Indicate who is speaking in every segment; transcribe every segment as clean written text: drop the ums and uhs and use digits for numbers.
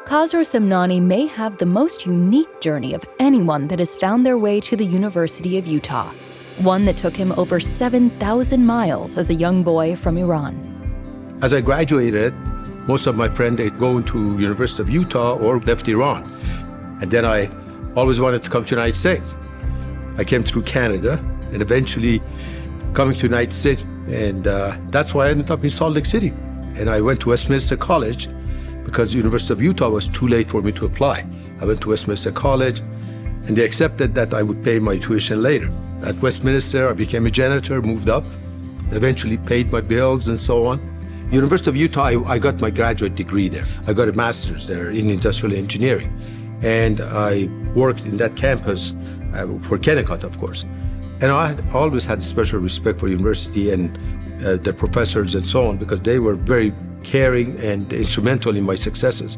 Speaker 1: Khosrow Semnani may have the most unique journey of anyone that has found their way to the University of Utah, one that took him over 7,000 miles as a young boy from Iran.
Speaker 2: As I graduated, most of my friends, they'd go into University of Utah or left Iran. And then I always wanted to come to the United States. I came through Canada and eventually coming to the United States. And that's why I ended up in Salt Lake City. And I went to Westminster College because the University of Utah was too late for me to apply. I went to Westminster College and they accepted that I would pay my tuition later. At Westminster, I became a janitor, moved up, eventually paid my bills and so on. University of Utah, I got my graduate degree there. I got a master's there in industrial engineering. And I worked in that campus for Kennecott, of course. And I always had special respect for university and the professors and so on because they were very caring and instrumental in my successes.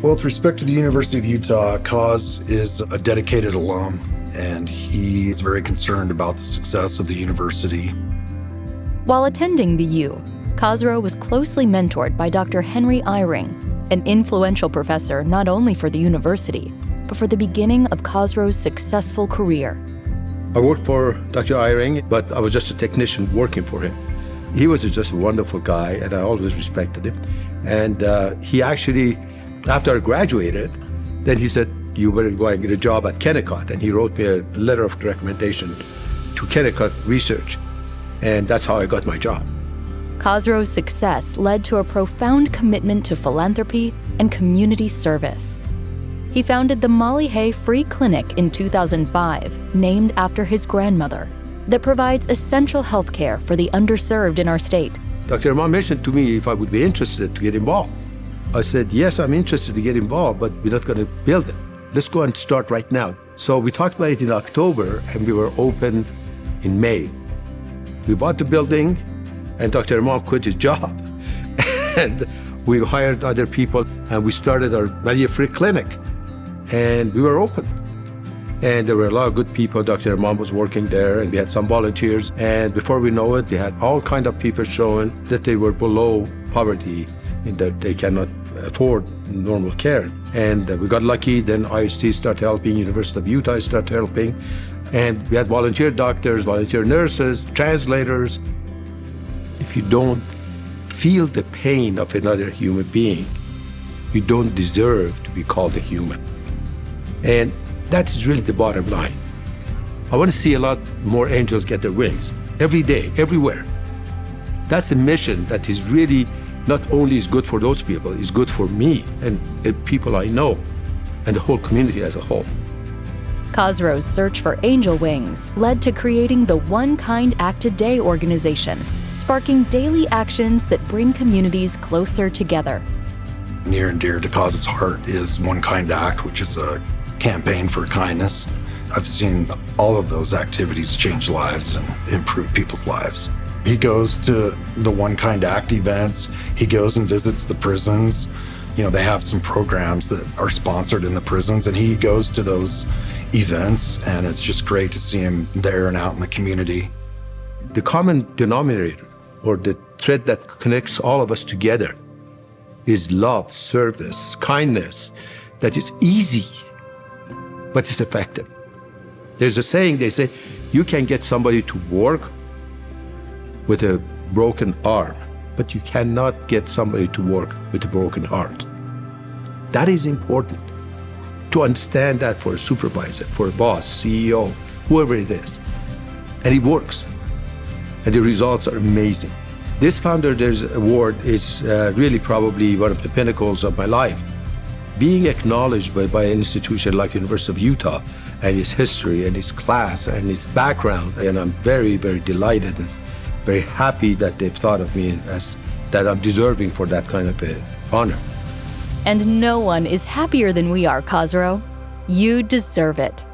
Speaker 3: Well, with respect to the University of Utah, Kos is a dedicated alum, and he's very concerned about the success of the university.
Speaker 1: While attending the U, Khosrow was closely mentored by Dr. Henry Eyring, an influential professor not only for the university, but for the beginning of Khosrow's successful career.
Speaker 2: I worked for Dr. Eyring, but I was just a technician working for him. He was just a wonderful guy, and I always respected him. And he actually, after I graduated, then he said, you better go and get a job at Kennecott. And he wrote me a letter of recommendation to Kennecott Research. And that's how I got my job.
Speaker 1: Khosrow's success led to a profound commitment to philanthropy and community service. He founded the Maliheh Free Clinic in 2005, named after his grandmother, that provides essential health care for the underserved in our state.
Speaker 2: Dr. Imam mentioned to me if I would be interested to get involved. I said, yes, I'm interested to get involved, but we're not going to build it. Let's go and start right now. So we talked about it in October, and we were open in May. We bought the building, and Dr. Imam quit his job. And we hired other people, and we started our Maliheh Free Clinic. And we were open. And there were a lot of good people. Dr. Imam was working there, and we had some volunteers. And before we know it, we had all kinds of people showing that they were below poverty and that they cannot afford normal care. And we got lucky. Then IHC started helping, University of Utah started helping. And we had volunteer doctors, volunteer nurses, translators. If you don't feel the pain of another human being, you don't deserve to be called a human. And that's really the bottom line. I want to see a lot more angels get their wings every day, everywhere. That's a mission that is really not only is good for those people, it's good for me and the people I know and the whole community as a whole.
Speaker 1: Khosrow's search for angel wings led to creating the One Kind Act a Day organization, sparking daily actions that bring communities closer together.
Speaker 3: Near and dear to Kos's heart is One Kind Act, which is a campaign for kindness. I've seen all of those activities change lives and improve people's lives. He goes to the One Kind Act events. He goes and visits the prisons. You know, they have some programs that are sponsored in the prisons, and he goes to those events, and it's just great to see him there and out in the community.
Speaker 2: The common denominator, or the thread that connects all of us together, is love, service, kindness, that is easy, but it's effective. There's a saying, they say, you can get somebody to work with a broken arm, but you cannot get somebody to work with a broken heart. That is important, to understand that for a supervisor, for a boss, CEO, whoever it is. And it works. And the results are amazing. This Founders Award is really probably one of the pinnacles of my life. Being acknowledged by an institution like University of Utah and its history and its class and its background, and I'm very, very delighted and very happy that they've thought of me as that I'm deserving for that kind of honor.
Speaker 1: And no one is happier than we are, Khosrow. You deserve it.